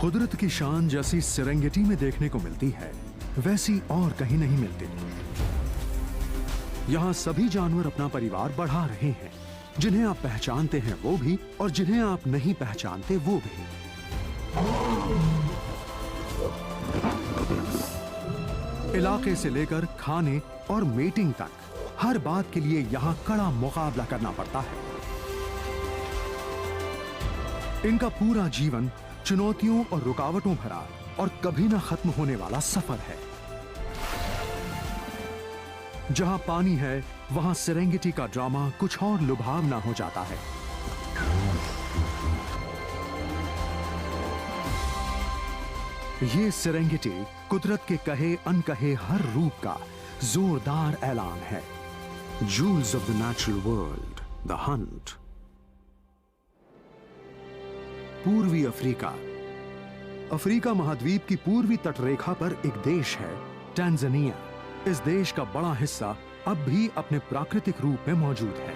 कुदरत की शान जैसी सेरेंगेटी में देखने को मिलती है, वैसी और कहीं नहीं मिलती। यहाँ सभी जानवर अपना परिवार बढ़ा रहे हैं, जिन्हें आप पहचानते हैं वो भी, और जिन्हें आप नहीं पहचानते वो भी। इलाके से लेकर खाने और मेटिंग तक हर बात के लिए यहाँ कड़ा मुकाबला करना पड़ता है। इनका पूरा जीवन चुनौतियों और रुकावटों भरा और कभी ना खत्म होने वाला सफर है। जहां पानी है, वहां सेरेंगेटी का ड्रामा कुछ और लुभावना हो जाता है। ये सेरेंगेटी कुदरत के कहे अनकहे हर रूप का जोरदार ऐलान है। Jewels of the natural world, the hunt. पूर्वी अफ्रीका। अफ्रीका महाद्वीप की पूर्वी तटरेखा पर एक देश है, टैंजानिया। इस देश का बड़ा हिस्सा अब भी अपने प्राकृतिक रूप में मौजूद है।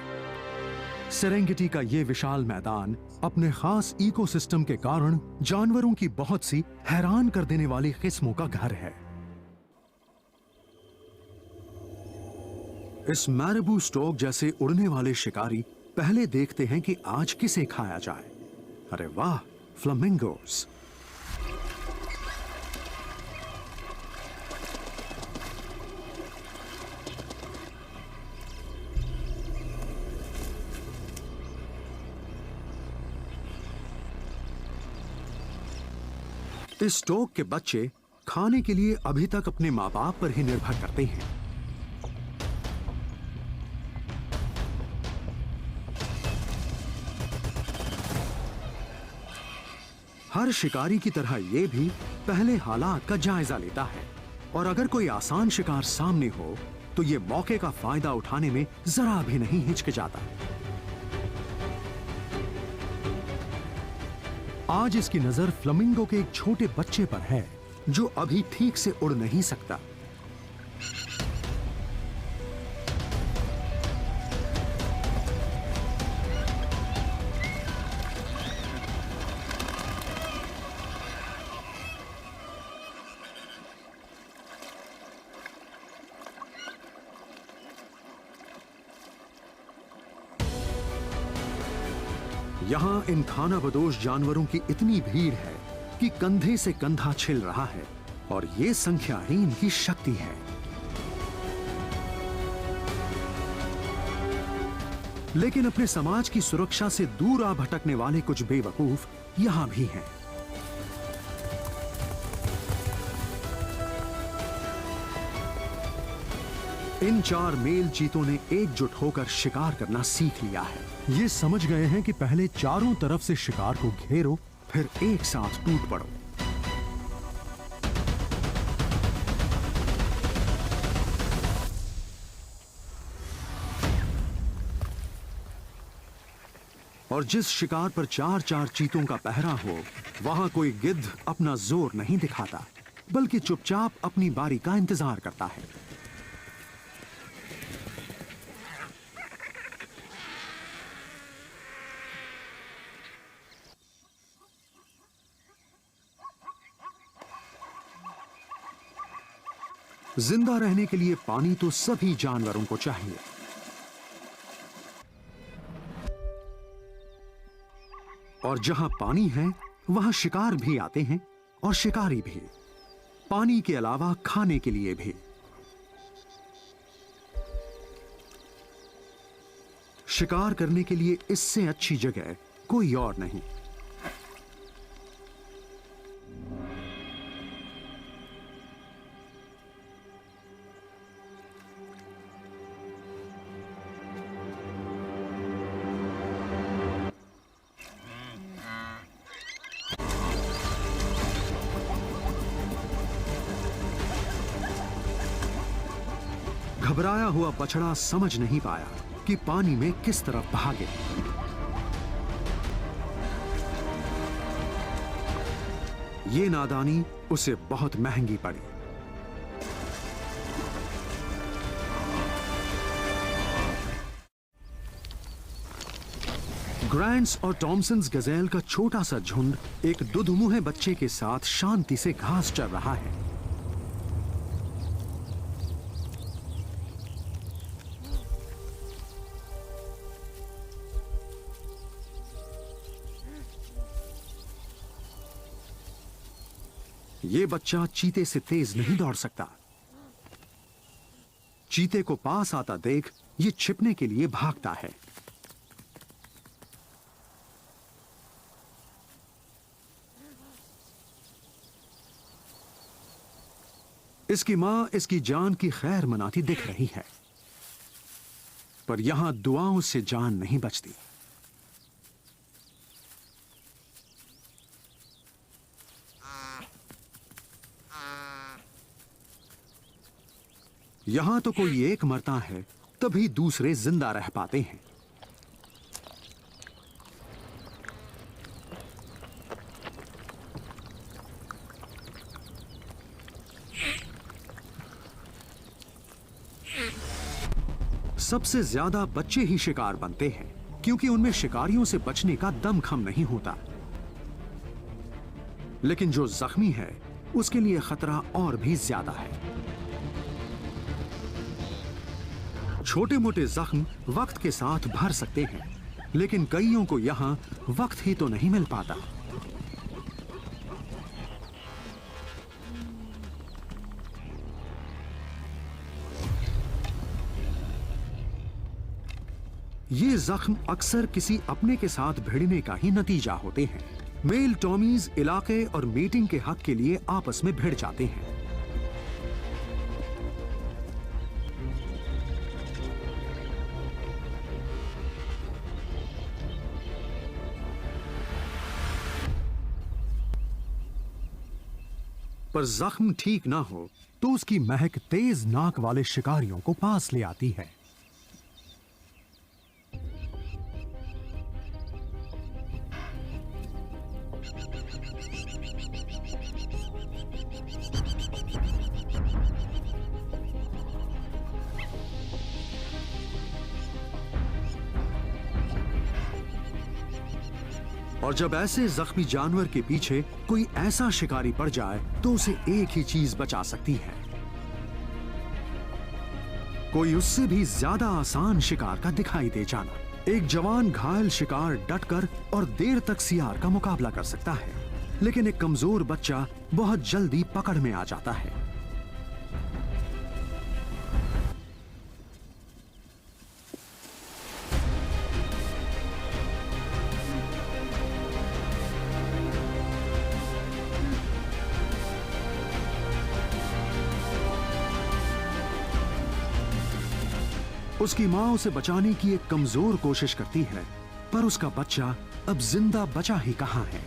सेरेंगेटी का ये विशाल मैदान अपने खास इकोसिस्टम के कारण जानवरों की बहुत सी हैरान कर देने वाली किस्मों का घर है। इस मैरिबू स्टॉक जैसे उड़ने वाले शिकारी पहले देखते हैं कि आज किसे खाया जाए। अरे वाह, फ्लामिंगोस। इस स्टॉक के बच्चे खाने के लिए अभी तक अपने माँ बाप पर ही निर्भर करते हैं। हर शिकारी की तरह ये भी पहले हालात का जायजा लेता है, और अगर कोई आसान शिकार सामने हो तो ये मौके का फायदा उठाने में जरा भी नहीं हिचकिचाता। आज इसकी नजर फ्लामिंगो के एक छोटे बच्चे पर है, जो अभी ठीक से उड़ नहीं सकता। यहां इन खानाबदोश जानवरों की इतनी भीड़ है कि कंधे से कंधा छिल रहा है, और ये संख्या ही इनकी शक्ति है। लेकिन अपने समाज की सुरक्षा से दूर आ भटकने वाले कुछ बेवकूफ यहां भी हैं। इन 4 मेल चीतों ने एकजुट होकर शिकार करना सीख लिया है। ये समझ गए हैं कि पहले चारों तरफ से शिकार को घेरो, फिर एक साथ टूट पड़ो। और जिस शिकार पर 4-4 चीतों का पहरा हो, वहां कोई गिद्ध अपना जोर नहीं दिखाता, बल्कि चुपचाप अपनी बारी का इंतजार करता है। जिंदा रहने के लिए पानी तो सभी जानवरों को चाहिए। और जहां पानी है, वहां शिकार भी आते हैं, और शिकारी भी। पानी के अलावा खाने के लिए भी। शिकार करने के लिए इससे अच्छी जगह कोई और नहीं। घबराया हुआ बछड़ा समझ नहीं पाया कि पानी में किस तरफ भागे। ये नादानी उसे बहुत महंगी पड़ी। ग्रांट्स और टॉमसन्स गजेल का छोटा सा झुंड एक दुधमुहे बच्चे के साथ शांति से घास चर रहा है। ये बच्चा चीते से तेज नहीं दौड़ सकता। चीते को पास आता देख ये छिपने के लिए भागता है। इसकी मां इसकी जान की खैर मनाती दिख रही है, पर यहां दुआओं से जान नहीं बचती। यहां तो कोई एक मरता है तभी दूसरे जिंदा रह पाते हैं। सबसे ज्यादा बच्चे ही शिकार बनते हैं, क्योंकि उनमें शिकारियों से बचने का दमखम नहीं होता। लेकिन जो जख्मी है उसके लिए खतरा और भी ज्यादा है। छोटे मोटे जख्म वक्त के साथ भर सकते हैं, लेकिन कईयों को यहां वक्त ही तो नहीं मिल पाता। ये जख्म अक्सर किसी अपने के साथ भिड़ने का ही नतीजा होते हैं। मेल टॉमीज इलाके और मीटिंग के हक के लिए आपस में भिड़ जाते हैं। पर जख्म ठीक ना हो तो उसकी महक तेज नाक वाले शिकारियों को पास ले आती है। और जब ऐसे जख्मी जानवर के पीछे कोई ऐसा शिकारी पड़ जाए तो उसे एक ही चीज बचा सकती है, कोई उससे भी ज्यादा आसान शिकार का दिखाई दे जाना। एक जवान घायल शिकार डटकर और देर तक सियार का मुकाबला कर सकता है, लेकिन एक कमजोर बच्चा बहुत जल्दी पकड़ में आ जाता है। उसकी मां उसे बचाने की एक कमजोर कोशिश करती है, पर उसका बच्चा अब जिंदा बचा ही कहां है।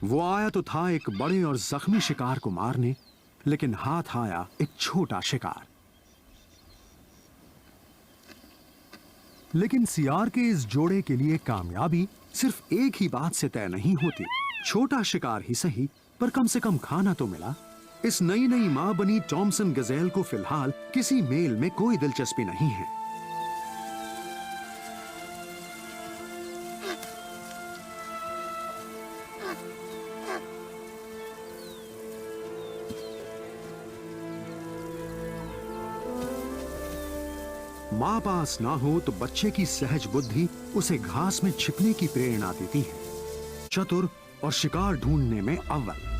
वो आया तो था एक बड़े और जख्मी शिकार को मारने, लेकिन हाथ आया एक छोटा शिकार। लेकिन सियार के इस जोड़े के लिए कामयाबी सिर्फ एक ही बात से तय नहीं होती। छोटा शिकार ही सही, पर कम से कम खाना तो मिला। इस नई नई मां बनी टॉमसन गजेल को फिलहाल किसी मेल में कोई दिलचस्पी नहीं है। मां पास ना हो तो बच्चे की सहज बुद्धि उसे घास में छिपने की प्रेरणा देती है। चतुर और शिकार ढूंढने में अव्वल।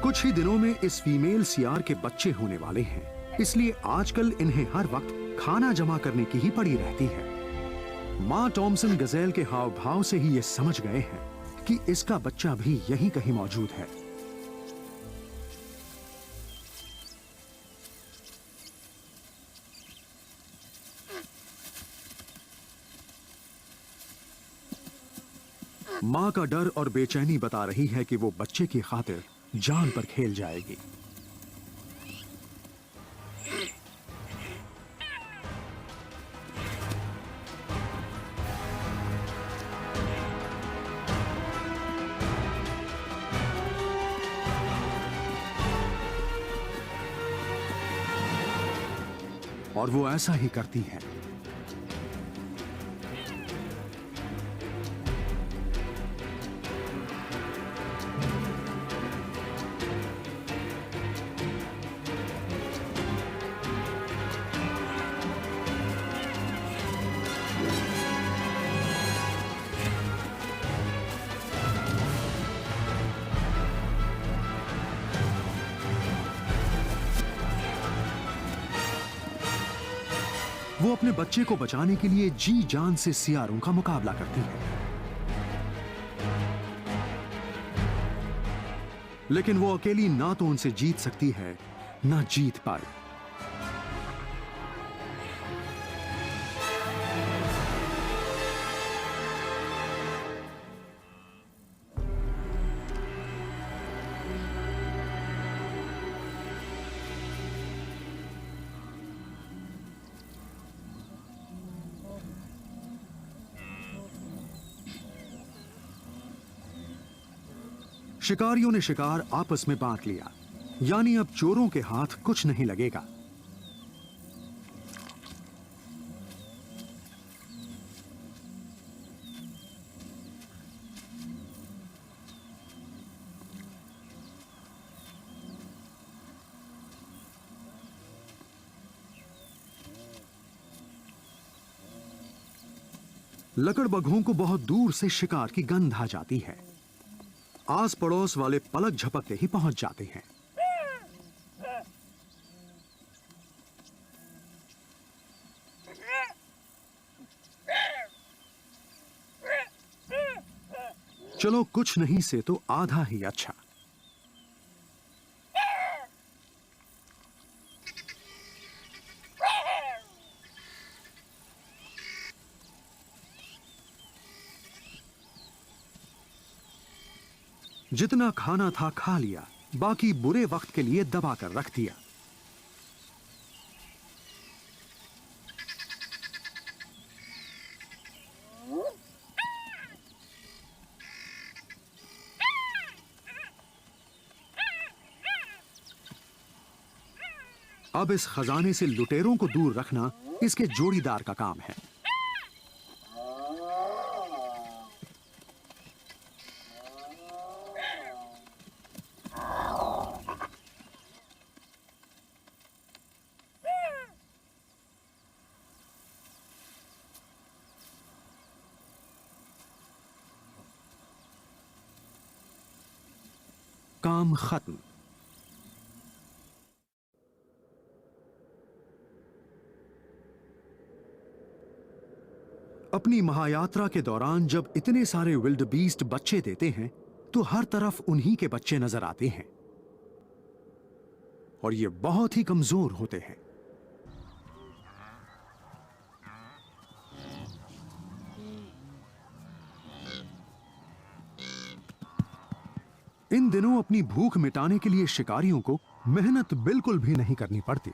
कुछ ही दिनों में इस फीमेल सियार के बच्चे होने वाले हैं, इसलिए आजकल इन्हें हर वक्त खाना जमा करने की ही पड़ी रहती है। मां टॉमसन गजेल के हाव भाव से ही ये समझ गए हैं कि इसका बच्चा भी यहीं कहीं मौजूद है। मां का डर और बेचैनी बता रही है कि वो बच्चे की खातिर जान पर खेल जाएगी। और वो ऐसा ही करती है। वो अपने बच्चे को बचाने के लिए जी जान से सियारों का मुकाबला करती है, लेकिन वो अकेली ना तो उनसे जीत सकती है ना जीत पाए। शिकारियों ने शिकार आपस में बांट लिया, यानी अब चोरों के हाथ कुछ नहीं लगेगा। लकड़बग्घों को बहुत दूर से शिकार की गंध आ जाती है। आस पड़ोस वाले पलक झपकते ही पहुंच जाते हैं। चलो कुछ नहीं से तो आधा ही अच्छा। जितना खाना था खा लिया, बाकी बुरे वक्त के लिए दबा कर रख दिया। अब इस खजाने से लुटेरों को दूर रखना इसके जोड़ीदार का काम है। काम खत्म। अपनी महायात्रा के दौरान जब इतने सारे विल्डबीस्ट बच्चे देते हैं तो हर तरफ उन्हीं के बच्चे नजर आते हैं और ये बहुत ही कमजोर होते हैं। इन दिनों अपनी भूख मिटाने के लिए शिकारियों को मेहनत बिल्कुल भी नहीं करनी पड़ती।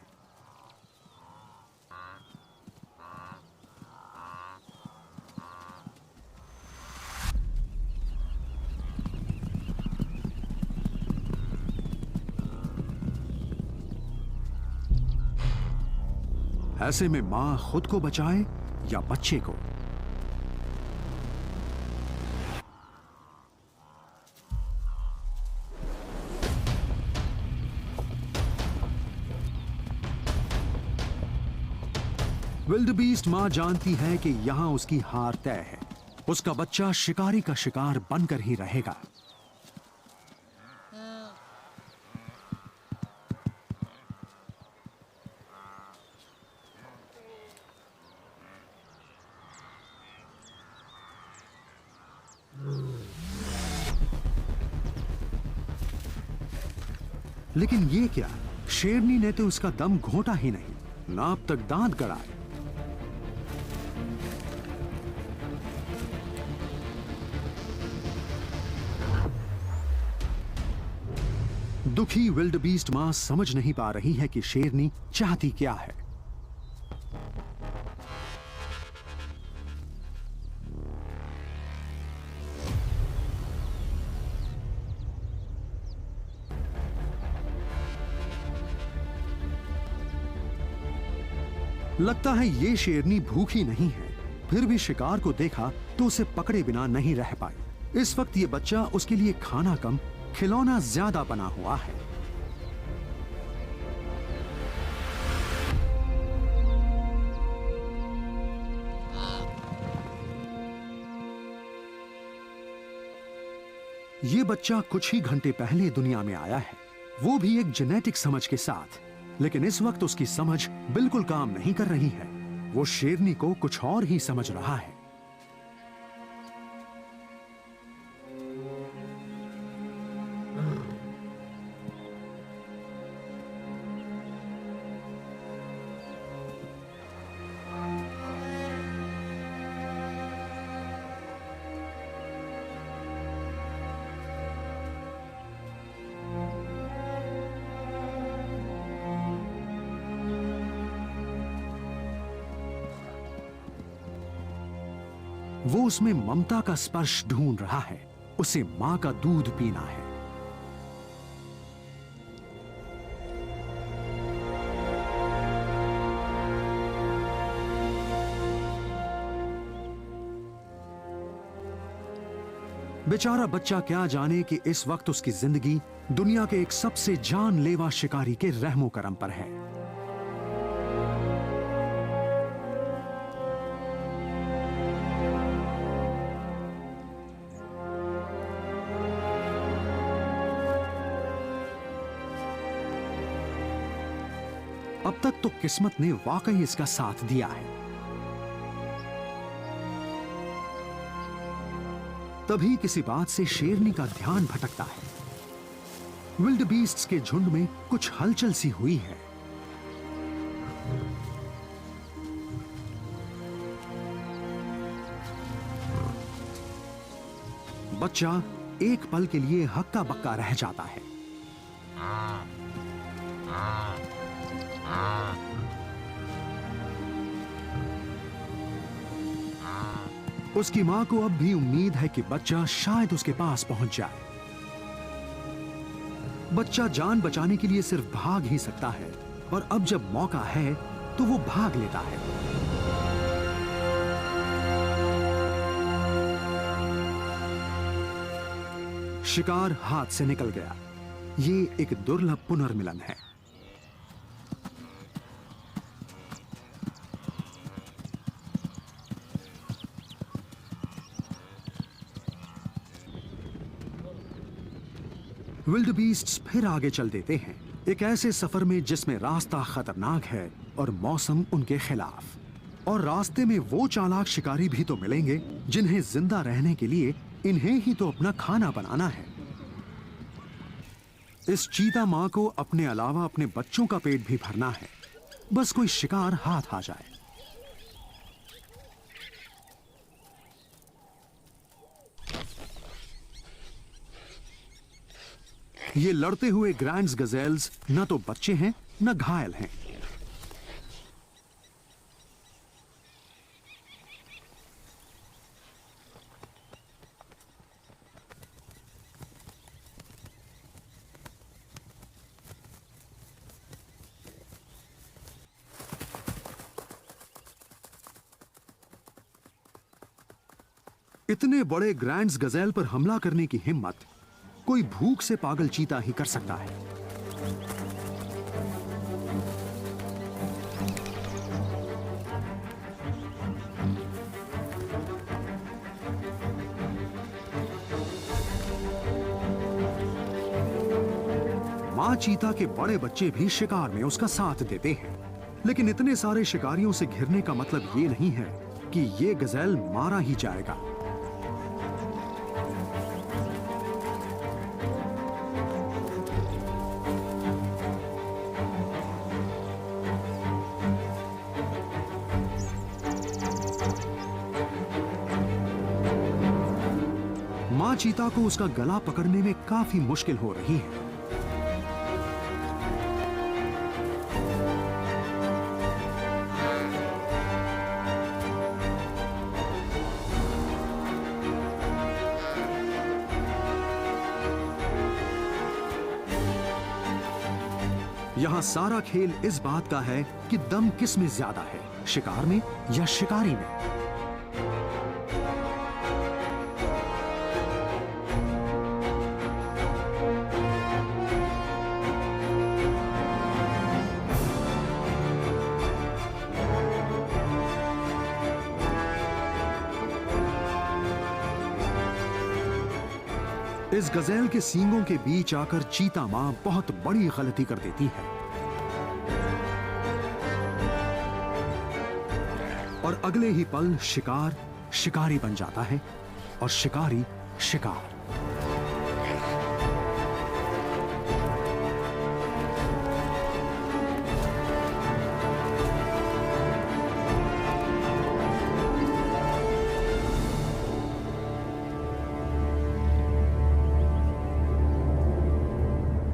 ऐसे में मां खुद को बचाए या बच्चे को। विल्डबीस्ट मां जानती है कि यहां उसकी हार तय है। उसका बच्चा शिकारी का शिकार बनकर ही रहेगा। लेकिन ये क्या, शेरनी ने तो उसका दम घोटा ही नहीं, ना अब तक दांत गड़ाए। दुखी विल्डबीस्ट मां समझ नहीं पा रही है कि शेरनी चाहती क्या है। लगता है ये शेरनी भूखी नहीं है, फिर भी शिकार को देखा तो उसे पकड़े बिना नहीं रह पाई। इस वक्त ये बच्चा उसके लिए खाना कम, खिलौना ज्यादा बना हुआ है। ये बच्चा कुछ ही घंटे पहले दुनिया में आया है, वो भी एक जेनेटिक समझ के साथ। लेकिन इस वक्त उसकी समझ बिल्कुल काम नहीं कर रही है। वो शेरनी को कुछ और ही समझ रहा है। वो उसमें ममता का स्पर्श ढूंढ रहा है। उसे मां का दूध पीना है। बेचारा बच्चा क्या जाने कि इस वक्त उसकी जिंदगी दुनिया के एक सबसे जानलेवा शिकारी के रहमो करम पर है। अब तक तो किस्मत ने वाकई इसका साथ दिया है। तभी किसी बात से शेरनी का ध्यान भटकता है। विल्ड बीस्ट्स के झुंड में कुछ हलचल सी हुई है। बच्चा एक पल के लिए हक्का बक्का रह जाता है। उसकी मां को अब भी उम्मीद है कि बच्चा शायद उसके पास पहुंच जाए। बच्चा जान बचाने के लिए सिर्फ भाग ही सकता है, और अब जब मौका है तो वो भाग लेता है। शिकार हाथ से निकल गया। ये एक दुर्लभ पुनर्मिलन है। विल्ड बीस्ट्स फिर आगे चल देते हैं, एक ऐसे सफर में जिसमें रास्ता खतरनाक है और मौसम उनके खिलाफ। और रास्ते में वो चालाक शिकारी भी तो मिलेंगे जिन्हें जिंदा रहने के लिए इन्हें ही तो अपना खाना बनाना है। इस चीता मां को अपने अलावा अपने बच्चों का पेट भी भरना है, बस कोई शिकार हाथ आ जाए। ये लड़ते हुए ग्रैंड्स गजेल्स न तो बच्चे हैं न घायल हैं। इतने बड़े ग्रैंड्स गजेल पर हमला करने की हिम्मत कोई भूख से पागल चीता ही कर सकता है। मां चीता के बड़े बच्चे भी शिकार में उसका साथ देते हैं, लेकिन इतने सारे शिकारियों से घिरने का मतलब ये नहीं है कि ये गजेल मारा ही जाएगा। मां चीता को उसका गला पकड़ने में काफी मुश्किल हो रही है। यहाँ सारा खेल इस बात का है कि दम किस में ज्यादा है, शिकार में या शिकारी में। इस गजेल के सींगों के बीच आकर चीता मां बहुत बड़ी गलती कर देती है और अगले ही पल शिकार शिकारी बन जाता है और शिकारी शिकार।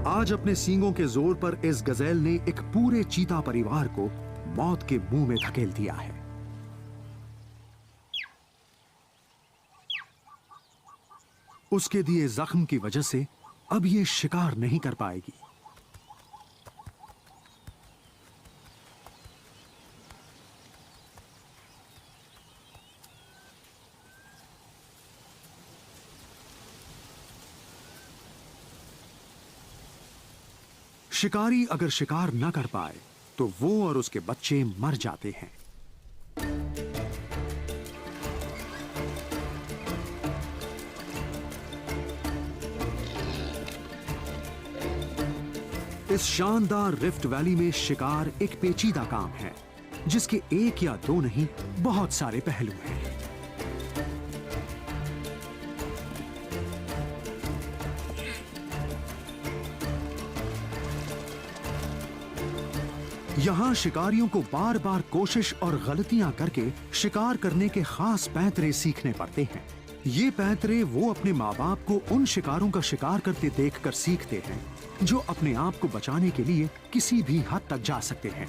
आज अपने सींगों के जोर पर इस गजेल ने एक पूरे चीता परिवार को मौत के मुंह में धकेल दिया है। उसके दिए जख्म की वजह से अब ये शिकार नहीं कर पाएगी। शिकारी अगर शिकार न कर पाए तो वो और उसके बच्चे मर जाते हैं। इस शानदार रिफ्ट वैली में शिकार एक पेचीदा काम है जिसके एक या दो नहीं बहुत सारे पहलू हैं। यहां शिकारियों को बार बार कोशिश और गलतियां करके शिकार करने के खास पैंतरे सीखने पड़ते हैं। ये पैंतरे वो अपने माँ बाप को उन शिकारों का शिकार करते देखकर सीखते हैं जो अपने आप को बचाने के लिए किसी भी हद तक जा सकते हैं।